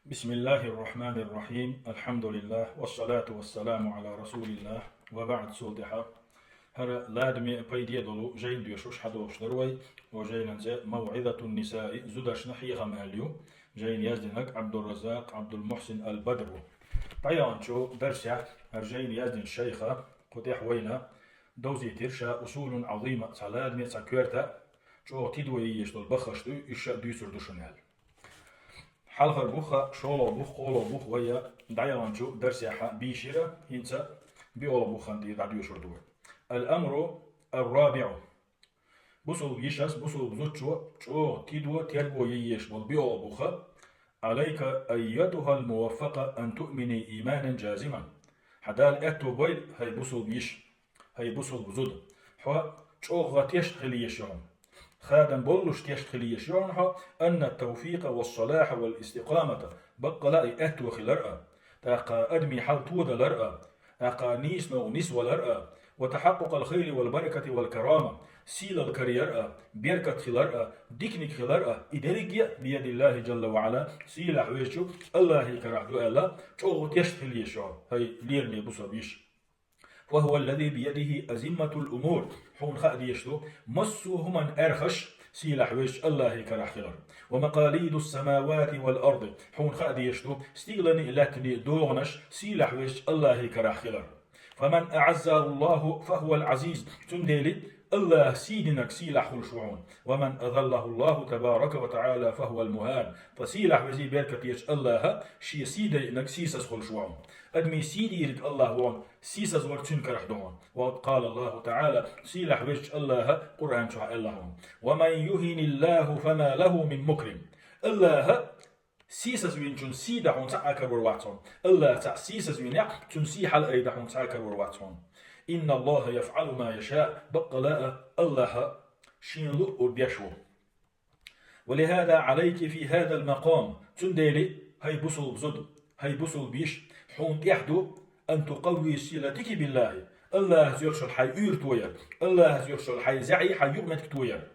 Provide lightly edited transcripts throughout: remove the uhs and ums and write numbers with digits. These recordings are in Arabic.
بسم الله الرحمن الرحيم الحمد لله والصلاة والسلام على رسول الله وبعد سودحة هر لادمي بيدي دلو جين ديوشوش حدوش دروي وجين موعظة النساء زدش نحي غماليو جين يزدنك عبد الرزاق عبد المحسن البدر طيان شو درسع هرجين يزدن الشيخة قتيح وينا دوزي ترشا أصول عظيمة سلادمي سكيرتا شو تدوي يشتل بخشتو إشا ديسر دشنال حلقة بوخة شولو بوخ قولو بوخ ويا دعيانشو درس يحا بيشيرة هنسا بيولو بوخان دي دعيو شردوه الأمر الرابع بوصل بيشاس بوصل بزوتشو شو تيدو تيربو ييش بيولو بوخة عليك أيتها الموفقة أن تؤمني إيمانا جازما حدال أتو بيل هاي بوصل بيش هاي بوصل بزود حوا شو غاتيش خليشون خادم بولش تيشتخلي يشيونها أن التوفيق والصلاح والاستقامة بقى لا أهتو خلرأ تاقا أدمي حال تودا لرأ تاقا نيس نو نسوة لرأ وتحقق الخير والبركة والكرامة سيل الكريرأ بيركة خلرأ ديكنك خلرأ إدريجيا بيد الله جل وعلا سيل حويشو الله كرح دو ألا شو تيشتخلي يشيون هاي ليرني بصبيش وهو الذي بيده أزمة الأمور حون خأدي يشتو مسوه من أرخش سيلح ويش الله كرحخلر ومقاليد السماوات والأرض حون خأدي يشتو ستيغلني لاتني دوغنش سيلح ويش الله كرحخلر فمن أعزه الله فهو العزيز تنديلي الله سيدنك سيلح الشعون ومن أذله الله تبارك وتعالى فهو المهان فسيلح وزي بيركة يش الله شي سيدنك سيسس الشعون أدمي سيدي يرك الله وان سيسس ورتشن كرحدون وقال الله تعالى سيلح وش الله قرآن شع الله ومن يهن الله فما له من مكرم الله سيسس وين جن سيدا هون تعكر ورواتون الله تع سيسس وين جن سيح الأيدا هون تعكر ورواتون إن الله يفعل ما يشاء بقلاء الله شين لؤ بيشو ولهذا عليك في هذا المقام تنديلي هاي بصل بزد هاي بصل بيش حون يحدو أن تقوي صلتك بالله الله يرشل حي تويا الله يرشل حي زعي حي يؤمتك تويا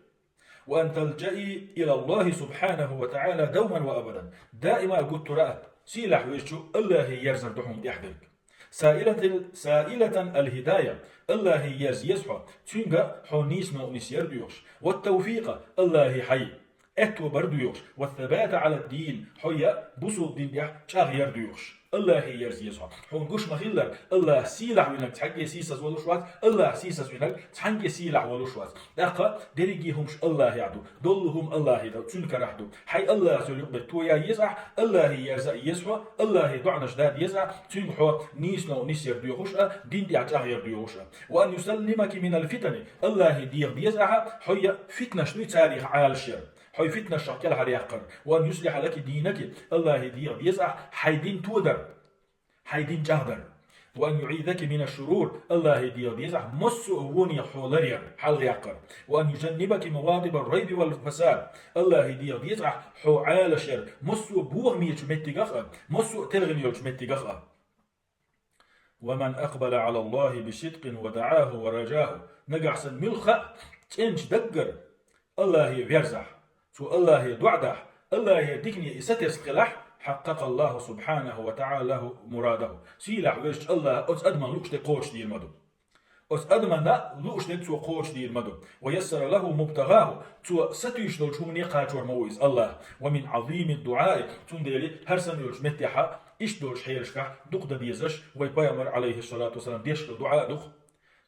وأن تلجئي إلى الله سبحانه وتعالى دوما وأبدا دائما قلت رأى سيلح ويشو الله يرزر دحوم يحدك سائلة الهداية الله يرز يسحى تنجا حونيس نونيس يرديوش والتوفيق الله حي اتو برديوش والثبات على الدين حيا بصو الدين بيح شاغ يرديوش الله يرزيزها حون قش مخيلر الله سيلح وينك تحكي سيسس ولوشوات الله سيسس وينك تحكي سيلح ولوشوات دقا دريجيهمش الله يعدو دلهم الله يدو تنك رحدو حي الله سيلق بتويا يزح الله يرزا يزحو الله يدعنش داد يزح تنحو نيسنو نسير ديوخوشا دين دي عجاه يرديوشا وأن يسلمك من الفتن الله ديغ يزح حيا فتنة شنو تاريخ عالشير حي فتنة الشاكل هريقر وأن يصلح لك دينك الله يدير بيزع حيدين تودر حيدين جهدر وأن يعيذك من الشرور الله يدير بيزع مسؤوني حولريا حل يقر وأن يجنبك مواضب الريب والفساد الله يدير بيزع حوعال شر مسو بوغ ميش متقخ مسو تلغني متقخ ومن أقبل على الله بصدق ودعاه ورجاه نقعس الملخة تنش دقر الله يرزح شو الله يدعده الله يديكني سترس خلاح حقق الله سبحانه وتعالى له مراده سيلح ويش الله أس أدمن لوش تقوش دير مدو أس أدمن لا لوش تو قوش دير مدو ويسر له مبتغاه تو ستيش دول شو نيقاتور مويز الله ومن عظيم الدعاء تندلي هرسن يلش متحا إيش دولش حيرشكا دق ديزش ويبايمر عليه الصلاة والسلام ديش الدعاء دق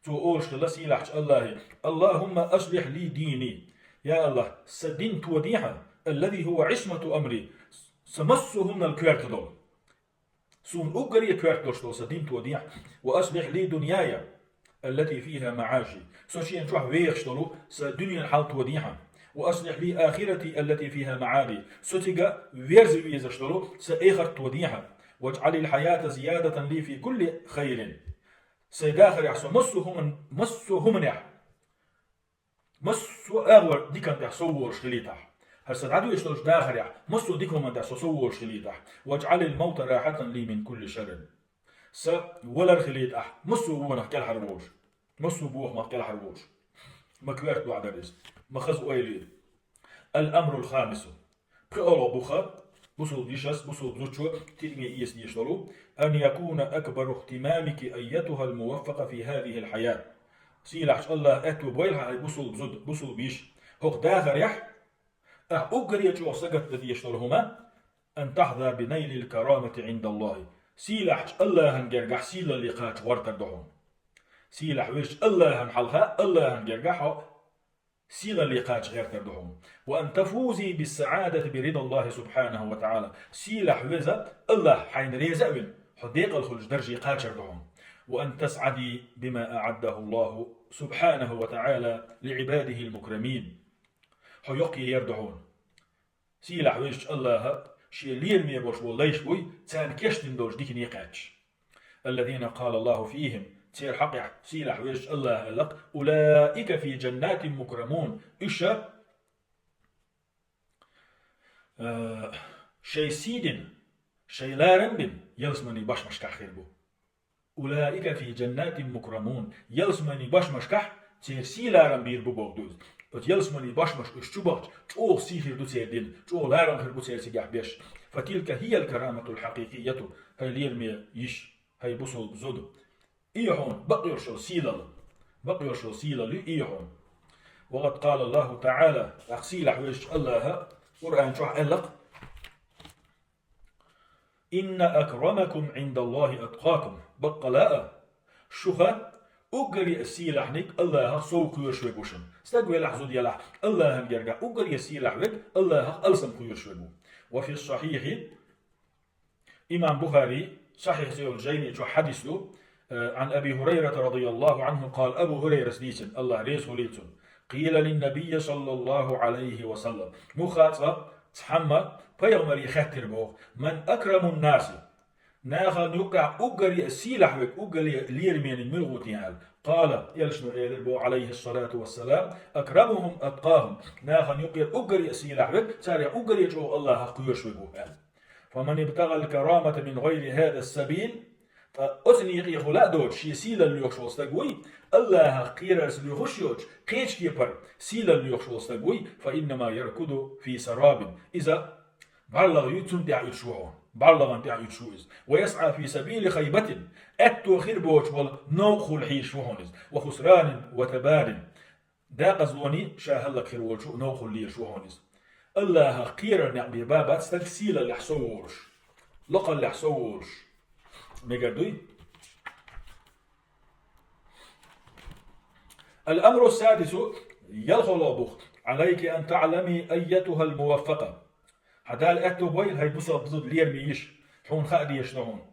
تو أولش لسيلح الله اللهم أصلح لي ديني يا الله سدين توديها الذي هو عصمة أمري سمسهن الكوارت دول سون أقري كوارت دول سدين توديها وأصلح لي دنياي التي فيها معاشي سوشي نشوح ويخش دولو سدنيا الحال توديها وأصلح لي آخرتي التي فيها معادي سوتيغا ويرز ويزش دولو سأخر توديها واجعل الحياة زيادة لي في كل خير سيداخر يحسو مسهم يح مسو أغور ديكان ده صور شليتح هرسد عدو يشتوش داخر يح مسو ديكم ده صور شليتح واجعل الموت راحة لي من كل شر س ولا خليتح مسو بونا كل حربوش مسو بوخ ما كل حربوش ما كبرت بعد الرزق ما خز ويلي الأمر الخامس بقول بوخا بصل ديشس بصل زوجو تلمي إيس ديشتلو أن يكون أكبر اهتمامك أيتها الموفقة في هذه الحياة سيلح الله أتو بويلها هاي بصل بزود بصل بيش هو داغر يح أقر يجو سقط ديشتلهما أن تحظى بنيل الكرامة عند الله سيلح الله هنجرجح سيل اللقاء ورطة دهم سيلح ويش الله هنحلها الله هنجرجحها سيل اللقاء غير تردهم وأن تفوزي بالسعادة برضا الله سبحانه وتعالى سيلح ويزا الله حين ريزا من حديق الخلج درجي قاتشر دهم وأن تسعدي بما أعده الله سبحانه وتعالى لعباده المكرمين حيوقي يردعون سيلح ويش الله شي لير ميبوش والليش بوي تان كشتن دوش ديك نيقاتش الذين قال الله فيهم تير حقع سيلح ويش الله لق أولئك في جنات مكرمون إشا شي سيدن شي لارنبن يلسمني باش مشكح خيربو أولئك في جنات مكرمون يلسمني باش مشكح تير سيلارن بيربو بوغدوز يلسمني باش مش اشتبهت تقول سيخير دو تير دين تقول لارن خيربو تير سيجح بيش فتلك هي الكرامة الحقيقية هاي ليرمي يش هاي بصل بزود إيهون بقيرشو سيلال بقيرشو سيلال إيهون وقد قال الله تعالى أخسيل حويش الله قرآن شوح ألق إن أكرمكم عند الله أتقاكم بقلاء شوخا أقري السيلح نيك الله سوق يشويبوشن استقبل لحظة يلح الله هم يرجع أقري السيلح نيك الله ألسم يشويبو وفي الصحيح إمام بخاري صحيح سيول الجيني جو حديث له عن أبي هريرة رضي الله عنه قال أبو هريرة سديسن الله ريس هليتن قيل للنبي صلى الله عليه وسلم مخاطب تحمى فيغمر يخاتر بوغ من أكرم الناس ناخا نوقع أقري السيلح وك أقري ليرمين ملغوتيان قال يلشنو إلبو عليه الصلاة والسلام أكرمهم أتقاهم ناخا يقر أقري السيلح وك سارع أقري جو الله قيوش وكوهان فمن ابتغى الكرامة من غير هذا السبيل فأسني يقول لا دوش يسيل اللي يخشوا استقوي الله قيرس اللي يخشوش قيش كيبر سيل اللي يخشوا استقوي فإنما يركض في سراب إذا بلغ يتسم دع يتشوعون بلغ دع يتشوز ويسعى في سبيل خيبة أتو خير بوش والنوخ الحيش وهونز وخسران وتبار دا قزوني شاهلك خير والشو نوخ اللي يشوهونز الله قير نعم ببابات ستكسيل اللي حصورش لقى اللي حصورش ميقردوي الأمر السادس يلخل عليك أن تعلمي أيتها الموفقة حدال أتو بويل هاي بصد لير ميش حون خادي يشنعون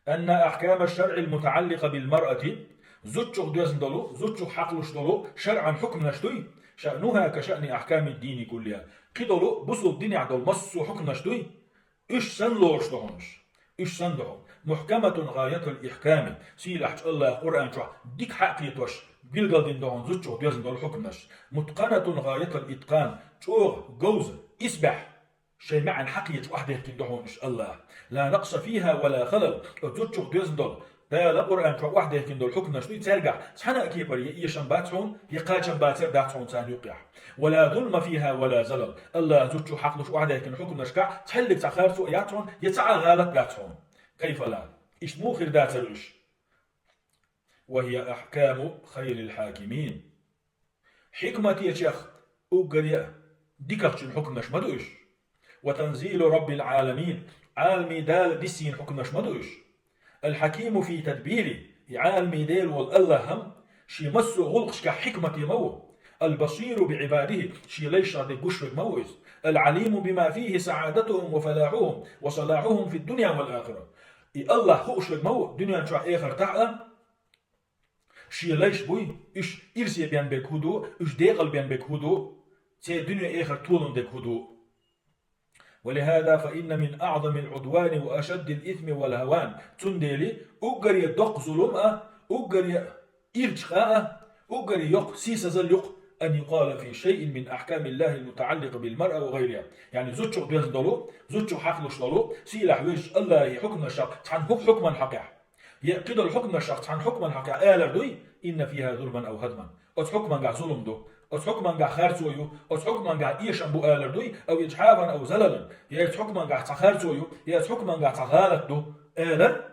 أن أحكام الشرع المتعلقة بالمرأة زوجو دوزن دولو زوجو حقلش دولو شرعا حكم نشتوي شأنها كشأن أحكام الدين كلها كدولو بصد الدين عدول مصو حكم نشتوي إيش سنلوش دهونش إيش سندهم محكمة غاية الإحكام سيلح الله قرآن شو ديك حقيقة بيلقى دهون زوجو دوزن دولو حكم نش متقنة غاية الإتقان شو جوز إسبح شيء معنى حقيقة واحدة تدهون إيش الله لا نقص فيها ولا خلل زوجو دوزن دولو ده القرآن شو واحدة كندول حكم نشوي ترجع سحنا كيبر يشن باتون يقاجن باتر داتون تان يقع ولا ظلم فيها ولا زلل الله زوجو حقلش واحدة كن حكم نشكع تحلك تخارتو ياتون يتسعى غالط داتون كيف لا إيش مو خير داترش وهي أحكام خير الحاكمين حكمة يا شيخ أوغريا ديكاكش الحكم نش مدوش وتنزيل رب العالمين عالمي دال ديسين حكم نش مدوش الحكيم في تدبيره عالمي ديل والله هم شي مسو غلقش كحكمة مو البصير بعباده شي ليش دي قشر موز العليم بما فيه سعادتهم وفلاحهم وصلاحهم في الدنيا والآخرة الله هو أشرك مو دنيا نشوح آخر تعالى شي ليش بوي إش إرسي بيان بك هدو إش ديقل بيان بك هدو تي دنيا آخر طولن ديك هدو ولهذا فإن من أعظم العدوان وأشد الإثم والهوان تندلي أجري دق ظلمة أجري إرجاء أجري يق سيسزل يق أن يقال في شيء من أحكام الله المتعلقة بالمرأة وغيرها يعني زوجو بيزدلو زوجو حقلش دلو سيلح ويش الله حكم الشق عن حكما حقع يقضي الحكم الشق عن حكما حقع آلر دوي إن فيها ظلما أو هدما حكما قاع ظلم دو أس حكما قا خارسويو أس حكما قا إيشان بو آلردوي أو إجحافا أو زللا يا أس حكما قا تخارسويو يا أس حكما قا تغالت دو آلر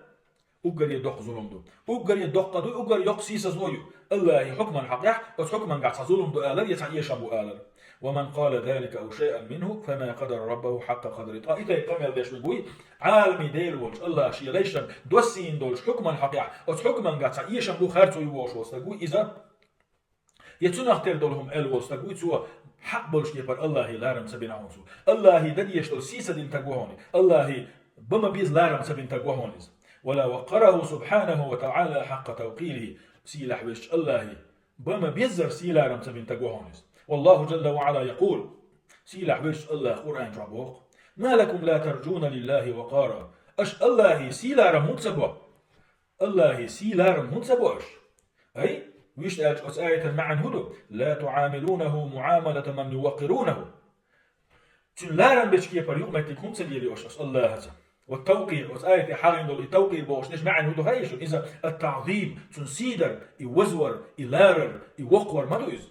أقر يدق ظلم دو أقر يدق دو أقر يقسيس زويو الله حكما حقيح أس حكما قا ظلم دو آلر يتع إيشان بو آلر ومن قال ذلك أو شيئا منه فما قدر ربه حق قدره إذا يكمل ديش بيقول عالمي ديل ولش الله شي ليشن دوسين دولش حكما حقيح أس حكما قا إيشان بو خارسو يوش وستقول إذا يتنختر دولهم وستقول سوا حق بولش يبر الله لارم سبين عونسو الله دديش دول سيسا دين تقوهوني الله بما بيز لارم سبين تقوهونيز ولا وقره سبحانه وتعالى حق توقيره سيلح وش الله بما بيزر سيلارم سبين تقوهونيز والله جل وعلا يقول سيلح وش الله قرآن جابوق ما لكم لا ترجون لله وقارا أش الله سيلارم منتسبوا الله سيلارم منتسبوش أي ويش أس آية معن هدو لا تعاملونه معاملة من يوقرونه تن لارن بشكي بر يقمتك هم سديري أس الله هذا والتوقير أس آية حالين دول التوقير بوش نش معن هدو هايشون إذا التعظيم تن سيدر يوزور يلارر يوقور مدويز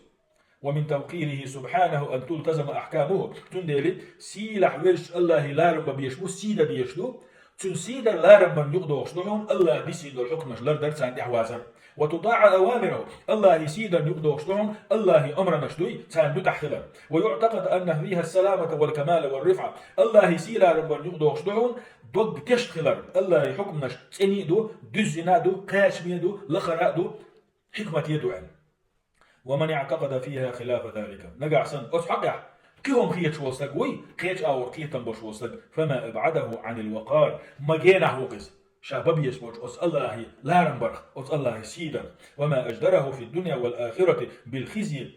ومن توقيره سبحانه أن تلتزم أحكامه تندلي سيلح ويش الله لارن بيشمو سيدر بيشلو تن سيدر لارن من يقدوش لهم الله بيسيدر حكمش لردر ساند حوازر وتطاع أوامره الله يسيدا يقدوش لهم الله أمرنا شدوي ساندو تحخلا ويعتقد أن فيها السلامة والكمال والرفعة الله يسيلا ربنا يقدوش لهم دوغ تشخلر الله يحكمنا تنيدو دزنادو قاشميدو لخرادو حكمة يدو عن ومن اعتقد فيها خلاف ذلك نقع سن أتحقع كيهم خيش وصلك وي خيش أو خيتن بش وصلك فما أبعده عن الوقار مجينه وقز شابب يسموج أس الله لا رنبرخ أس الله سيدا وما أجدره في الدنيا والآخرة بالخزي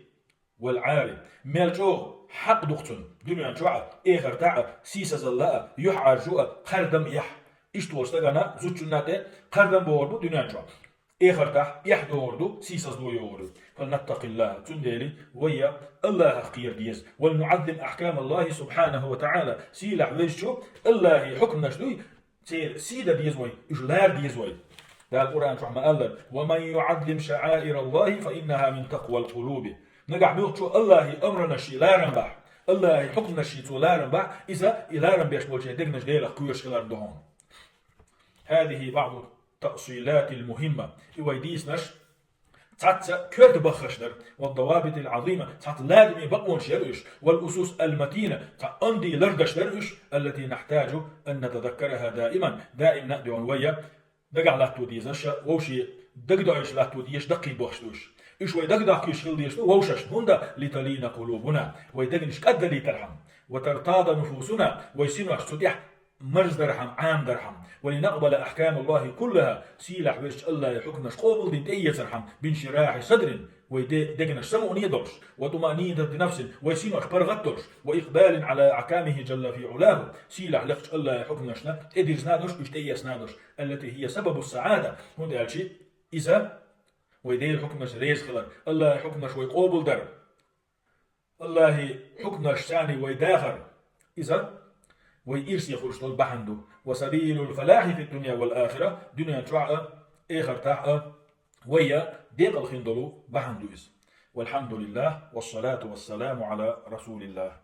والعار مالجوه حق دختن دنيا جوعة إخر تاع سيسا زلاء يحعر جوء قردم يح إشت وستغانا زوجناتي قردم بوردو دنيا جوعة إخر تاع يحدوردو سيسا زلو يوردو فلنتق الله تنديري ويا الله خير ديز ولنعظم أحكام الله سبحانه وتعالى سيلح ويشو الله حكم نشدوي سيدة ديزوي إجلار ديزوي ده القرآن شو قال ومن يعظم شعائر الله فإنها من تقوى القلوب نقع بيقول الله أمرنا شي لا رنبح الله حكمنا شي تو لا رنبح إذا لا رنبح بولش دقنش ديلا قويش خلال دهون هذه بعض التأصيلات المهمة يويديس نش تعت كرد بخشدر والضوابط العظيمة تعت لازم بقون شرش والأسس المتينة تعندي لردش درش التي نحتاج أن نتذكرها دائما نقدر ويا دقع لا توديزش وشي دقدعش لا توديش دقي بوشتوش إيش ويدقدع كيش خلديش ووشش هندا لتلين قلوبنا ويدقنش قد لي ترحم وترتاض نفوسنا ويسينوش تديح مرز درحم عام درحم ولنقبل أحكام الله كلها سيلح ويش الله يحكمش قوبل دين تأيي ترحم بانشراح صدر ويدقنش سمعني درش وطمأنينة نفس ويسينوش برغترش وإقبال على أحكامه جل في علاه سيلح لخش الله يحكمشنا إدرس نادرش بشتيس نادرش التي هي سبب السعادة هون قال شيء إذا ويدير حكمش ريز خلر الله يحكمش ويقوبل در الله حكمش ثاني ويداخر إذا ويرسي يخرج البحندو وسبيل الفلاح في الدنيا والآخرة دنيا ترعى آخر تاعة ويا ديق الخندلو بحندو والحمد لله والصلاة والسلام على رسول الله.